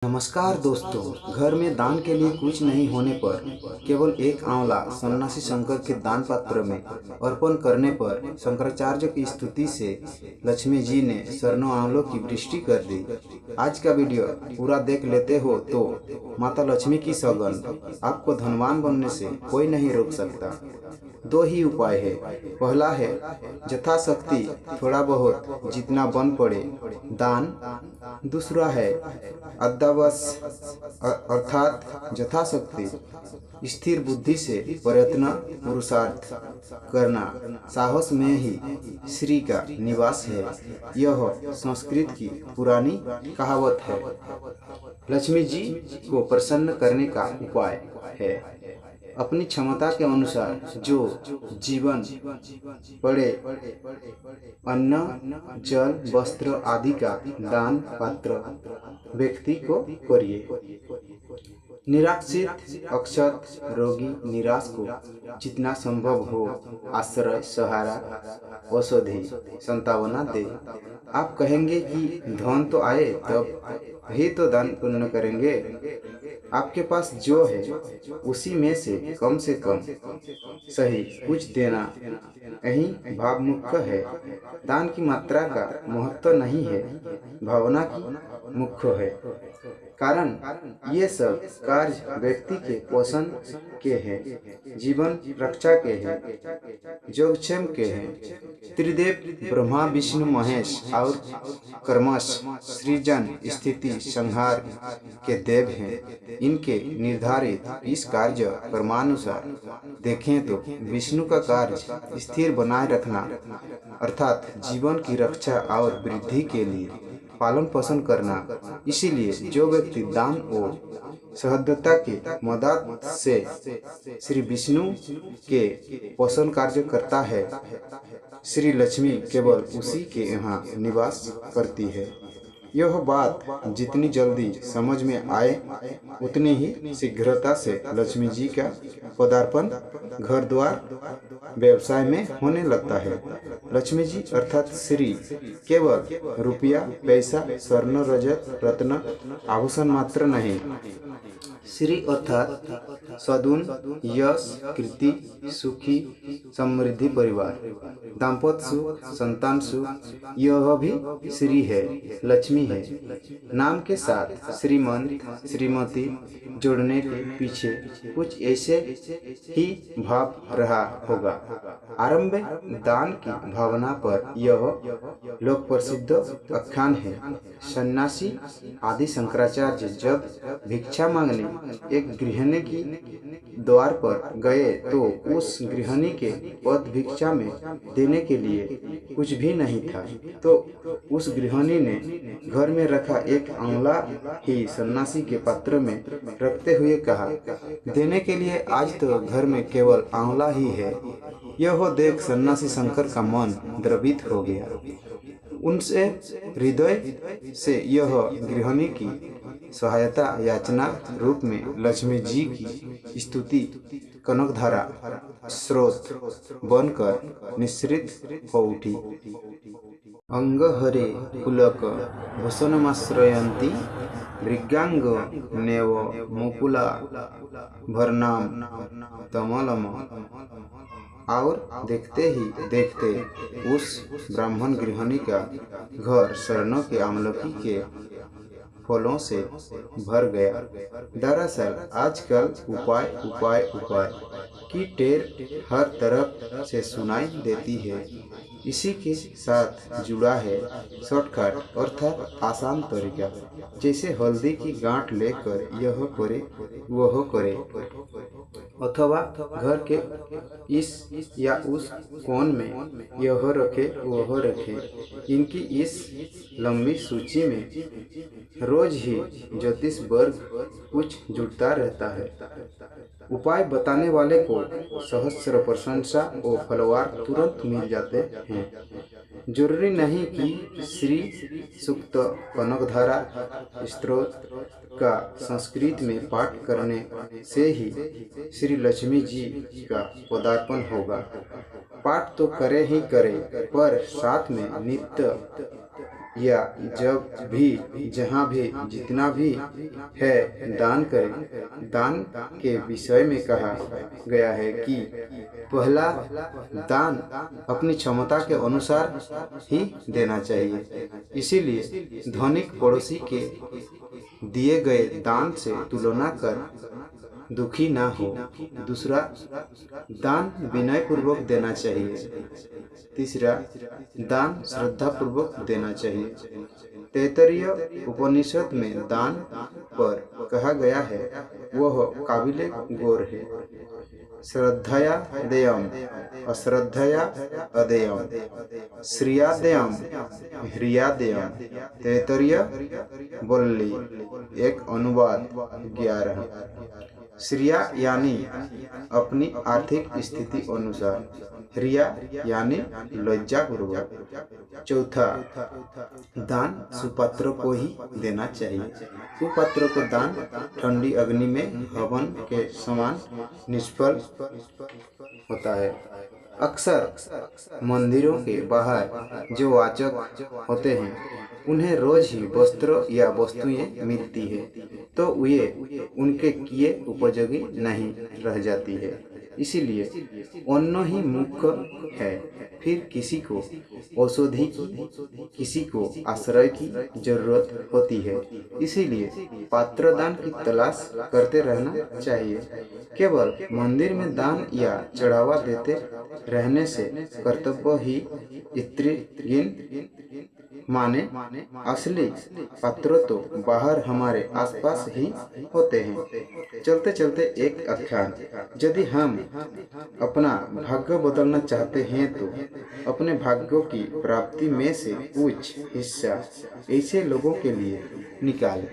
नमस्कार दोस्तों, घर में दान के लिए कुछ नहीं होने पर केवल एक आंवला सन्यासी शंकर के दान पात्र में अर्पण करने पर शंकराचार्य की स्तुति से लक्ष्मी जी ने सैकड़ों आंवलों की वृष्टि कर दी। आज का वीडियो पूरा देख लेते हो तो माता लक्ष्मी की सौगंध, आपको धनवान बनने से कोई नहीं रोक सकता। दो ही उपाय है। पहला है यथाशक्ति थोड़ा बहुत जितना बन पड़े दान। दूसरा है अद्यावश अर्थात यथाशक्ति स्थिर बुद्धि से प्रयत्न पुरुषार्थ करना। साहस में ही श्री का निवास है, यह संस्कृत की पुरानी कहावत है। लक्ष्मी जी को प्रसन्न करने का उपाय है अपनी क्षमता के अनुसार जो जीवन पड़े अन्न, जल, वस्त्र आदि का दान पात्र व्यक्ति को करिए। निराश्रित, अक्षत, रोगी, निराश को जितना संभव हो आश्रय, सहारा, औषधि, संतावना दे। आप कहेंगे कि धन तो आए तब ही तो दान पुण्य करेंगे। आपके पास जो है उसी में से कम सही कुछ देना यही भाव मुख्य है। दान की मात्रा का महत्व नहीं है, भावना की मुख्य है। कारण ये सब कार्य व्यक्ति के पोषण के हैं, जीवन रक्षा के हैं, योगक्षेम के हैं। त्रिदेव ब्रह्मा, विष्णु, महेश और कर्मश सृजन, स्थिति, संहार के देव हैं। इनके निर्धारित इस कार्य कर्मानुसार देखें तो विष्णु का कार्य स्थिर बनाए रखना अर्थात जीवन की रक्षा और वृद्धि के लिए पालन पोषण करना। इसीलिए जो व्यक्ति दान और सहृदयता के मदद से श्री विष्णु के पोषण कार्य करता है, श्री लक्ष्मी केवल उसी के यहाँ निवास करती है। यह बात जितनी जल्दी समझ में आए उतनी ही शीघ्रता से लक्ष्मी जी का पदार्पण घर द्वार व्यवसाय में होने लगता है। लक्ष्मी जी अर्थात श्री केवल रुपया, पैसा, स्वर्ण, रजत, रत्न, आभूषण मात्र नहीं। श्री अर्थात सद्गुण, यश, कीर्ति, सुखी, समृद्धि, परिवार, दाम्पत्य सुख, संतान सुख, यह भी श्री है, लक्ष्मी है। नाम के साथ श्रीमंत, श्रीमती जोड़ने के पीछे कुछ ऐसे ही भाव रहा होगा। आरंभ दान की भावना पर यह लोक प्रसिद्ध आख्यान है। सन्यासी आदि शंकराचार्य जब भिक्षा मांगने एक गृहिणी की द्वार पर गए तो उस गृहिणी के पद भिक्षा में देने के लिए कुछ भी नहीं था, तो उस गृहिणी ने घर में रखा एक आंवला ही सन्यासी के पात्र में रखते हुए कहा, देने के लिए आज तो घर में केवल आंवला ही है। यह देख सन्यासी शंकर का मन द्रवित हो गया। उनसे हृदय से यह गृहिणी की सहायता याचना रूप में लक्ष्मी जी की स्तुति कनकधारा स्रोत बनकर निःसृत हो उठी। अंग हरे पुलक भूषणमाश्रयन्ति मृगांग नेव मुकुला भरनाम तमलम। और देखते ही देखते उस ब्राह्मण गृहिणी का घर शरणों के आमलकी के फलों से भर गया। दरअसल आजकल उपाय उपाय उपाय की टेर हर तरफ से सुनाई देती है। इसी के साथ जुड़ा है शॉर्टकट अर्थात आसान तरीका, जैसे हल्दी की गांठ लेकर यह करे वह करे, अथवा घर के इस या उस कोण में यह रखे वह रखे। इनकी इस लंबी सूची में रोज ही ज्योतिष वर्ग कुछ जुड़ता रहता है। उपाय बताने वाले को सहस्र प्रशंसा और फलवार तुरंत मिल जाते हैं। जरूरी नहीं कि श्री सूक्त कनकधारा स्तोत्र का संस्कृत में पाठ करने से ही श्री लक्ष्मी जी का पदार्पण होगा। पाठ तो करे ही करे, पर साथ में नित्य या जब भी जहाँ भी जितना भी है दान करें। दान के विषय में कहा गया है कि पहला दान अपनी क्षमता के अनुसार ही देना चाहिए। इसीलिए धनिक पड़ोसी के दिए गए दान से तुलना कर दुखी ना हो। दूसरा, दान विनय पूर्वक देना चाहिए। तीसरा, दान श्रद्धा पूर्वक देना चाहिए। तैत्तरीय उपनिषद में दान पर कहा गया है वह काबिले गौर है। श्रद्धया देयम अश्रद्धया अदेयम, श्रिया देयम ह्रिया देयम। तैत्तरीय वल्ली। एक अनुवाद 11। श्रिया यानी अपनी आर्थिक स्थिति अनुसार, ह्रिया यानी लज्जा पूर्वक। चौथा, दान सुपात्र को ही देना चाहिए। कुपात्र को दान ठंडी अग्नि में हवन के समान निष्फल होता है। अक्सर मंदिरों के बाहर जो वाचक होते हैं उन्हें रोज ही वस्त्र या वस्तुएं मिलती है, तो वे उनके किए उपयोगी नहीं रह जाती है। इसीलिए अन्न ही मुख्य है। फिर किसी को औषधि की, किसी को आश्रय की जरूरत होती है। इसीलिए पात्रदान की तलाश करते रहना चाहिए। केवल मंदिर में दान या चढ़ावा देते रहने से कर्तव्य ही इत्रीगीन माने। असली पात्र तो बाहर हमारे आसपास ही होते हैं। चलते चलते एक आख्यान। यदि हम अपना भाग्य बदलना चाहते हैं तो अपने भाग्यों की प्राप्ति में से कुछ हिस्सा ऐसे लोगों के लिए निकालें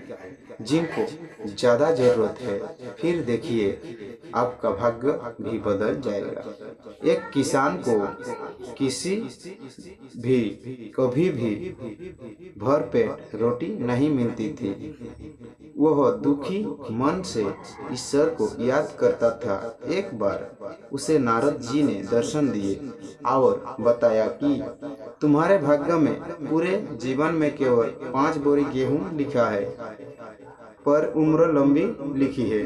जिनको ज़्यादा जरूरत है। फिर देखिए आपका भाग्य भी बदल जाएगा। एक किसान को किसी भी कभी भी भरपेट रोटी नहीं मिलती थी। वह दुखी मन से ईश्वर को याद करता था। एक बार उसे नारद जी ने दर्शन दिए और बताया कि तुम्हारे भाग्य में पूरे जीवन में केवल 5 बोरी गेहूं लिखा है, पर उम्र लंबी लिखी है,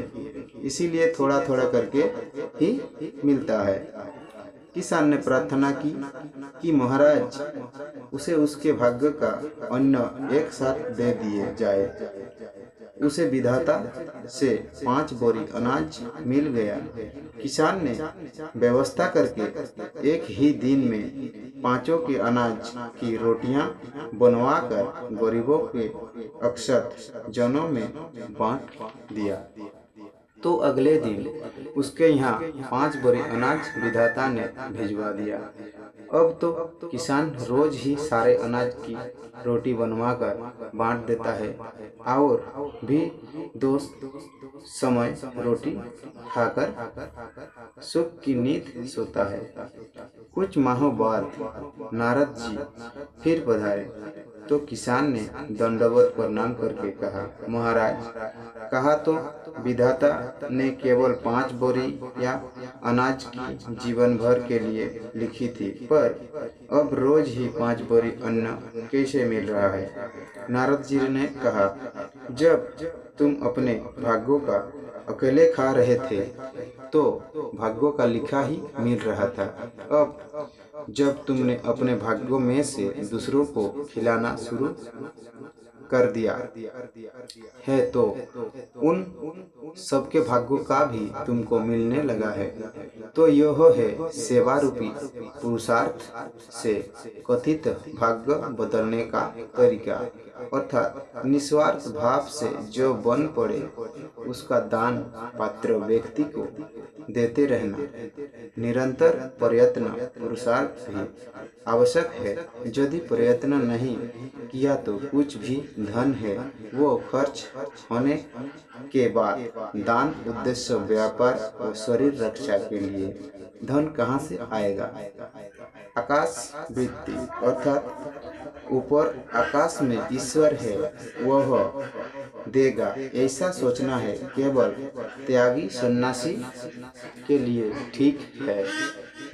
इसीलिए थोड़ा थोड़ा करके ही मिलता है। किसान ने प्रार्थना की कि महाराज उसे उसके भाग्य का अन्न एक साथ दे दिए जाए। उसे विधाता से 5 बोरी अनाज मिल गया। किसान ने व्यवस्था करके एक ही दिन में 5 के अनाज की रोटियां बनवाकर गरीबों के अक्षत जनों में बांट दिया। तो अगले दिन उसके यहाँ 5 बोरी अनाज विधाता ने भिजवा दिया। अब तो किसान रोज ही सारे अनाज की रोटी बनवाकर बांट देता है और भी 2 समय रोटी खाकर सुख की नींद सोता है। कुछ माहों बाद नारद जी फिर पधारे तो किसान ने दंडवत प्रणाम करके कहा, महाराज, कहा तो विधाता ने केवल 5 बोरी या अनाज की जीवन भर के लिए लिखी थी, पर अब रोज ही 5 बोरी अन्न कैसे मिल रहा है? नारद जी ने कहा, जब तुम अपने भाग्यों का अकेले खा रहे थे तो भाग्यों का लिखा ही मिल रहा था। अब जब तुमने अपने भाग्यों में से दूसरों को खिलाना शुरू कर दिया है तो उन सबके भाग्यों का भी तुमको मिलने लगा है। तो यह है सेवा रूपी पुरुषार्थ से कथित भाग्य बदलने का तरीका, अर्थात निस्वार्थ भाव से जो बन पड़े उसका दान पात्र व्यक्ति को देते रहना। निरंतर प्रयत्न पुरुषार्थ भी आवश्यक है। यदि प्रयत्न नहीं किया तो कुछ भी धन है वो खर्च होने के बाद दान उद्देश्य व्यापार और शरीर रक्षा के लिए धन कहाँ से आएगा? आकाश वृत्ति अर्थात ऊपर आकाश में ईश्वर है वह देगा, ऐसा सोचना है केवल त्यागी सन्यासी के लिए ठीक है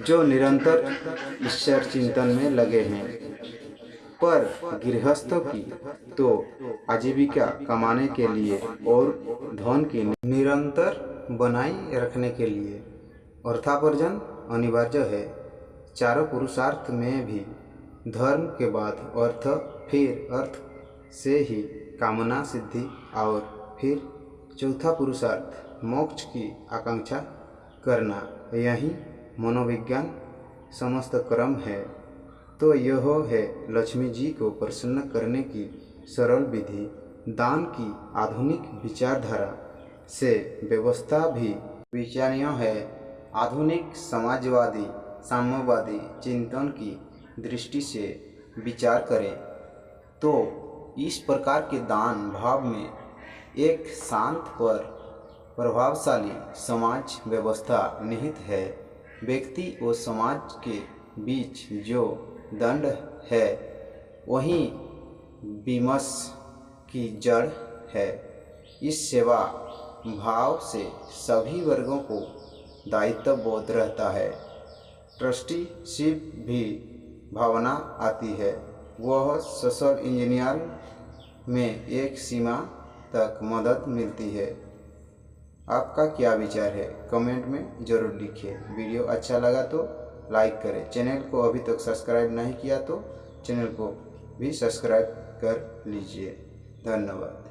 जो निरंतर ईश्वर चिंतन में लगे हैं। पर गृहस्थों की तो आजीविका कमाने के लिए और धन की निरंतर बनाए रखने के लिए अर्थार्जन अनिवार्य है। चारों पुरुषार्थ में भी धर्म के बाद अर्थ, फिर अर्थ से ही कामना सिद्धि और फिर चौथा पुरुषार्थ मोक्ष की आकांक्षा करना, यही मनोविज्ञान समस्त क्रम है। तो यह है लक्ष्मी जी को प्रसन्न करने की सरल विधि। दान की आधुनिक विचारधारा से व्यवस्था भी विचारणीय है। आधुनिक समाजवादी साम्यवादी चिंतन की दृष्टि से विचार करें तो इस प्रकार के दान भाव में एक शांत पर प्रभावशाली समाज व्यवस्था निहित है। व्यक्ति और समाज के बीच जो दंड है वही विमर्श की जड़ है। इस सेवा भाव से सभी वर्गों को दायित्व बोध रहता है। ट्रस्टीशिप भी भावना आती है। वह सोशल इंजीनियर में एक सीमा तक मदद मिलती है। आपका क्या विचार है कमेंट में ज़रूर लिखिए। वीडियो अच्छा लगा तो लाइक करें। चैनल को अभी तक सब्सक्राइब नहीं किया तो चैनल को भी सब्सक्राइब कर लीजिए। धन्यवाद।